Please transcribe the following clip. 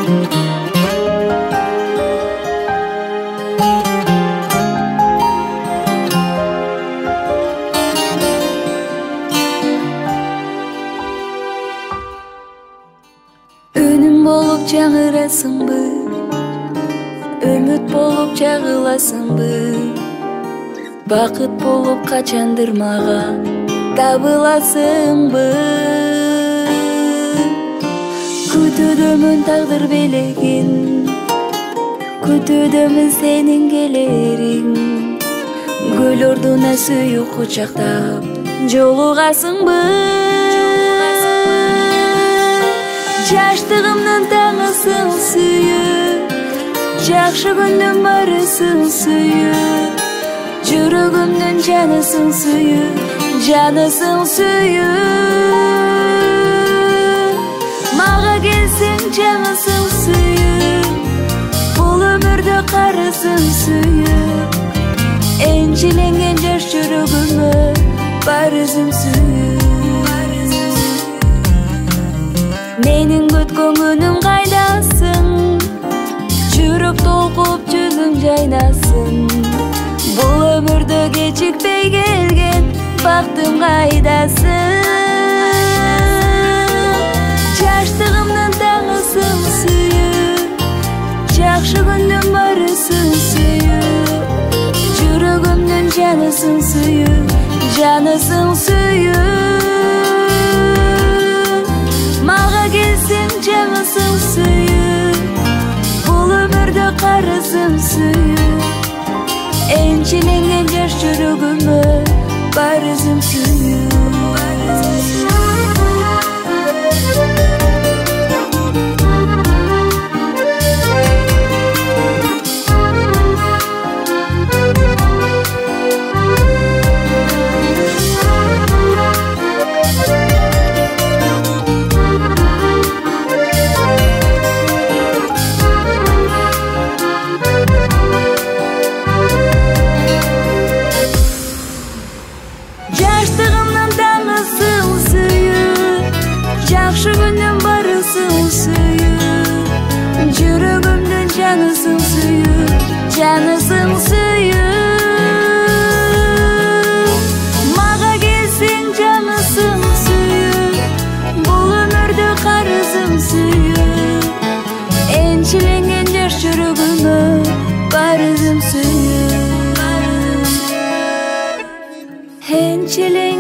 Үнүм болуп жаңырасыңбы, үмүт болуп жагыласыңбы, бакыт болуп качандыр мага табыласыңбы? Күтүүдөмүн тагдыр белегин, күтүүдөмүн сенин келериң, гүл ордуна сүйүп кучактап жолугасыңбы? Жаштыгымдын таңысың сүйүп, жакшы күндүн барысың сүйүп, жүрөгүмдүн жанысың сүйүп, жанысың сүйүп. Мага келсең жаңысың сүйүп, бул өмүрдө карысың сүйүп, энчиленген жаш жүрөгүмө барысың сүйүп. Менин күткөн күнүм кайдасың, жүрөк толкуп жүзүң жайнасын, бул өмүрдө кечикпей келген бактым кайдасың? Жаштыгымдын таңысың сүйүп, жакшы күндүн барысың сүйүп, жүрөгүмдүн жанысың сүйүп, жанысың сүйүп. Мага келсең жаңысың сүйүп, бул өмүрдө карысың сүйүп, энчиленген жаш жүрөгүмө барысың сүйүп. Жаштыгымдын таңысың сүйүп, жакшы күндүн барысың сүйүп, жүрөгүмдүн жанысың сүйүп, жанысың сүйүп. Мага келсең жаңысың сүйүп, бул өмүрдө карысың сүйүп, энчиленген жаш жүрөгүмө барысың сүйүп. Энчиленген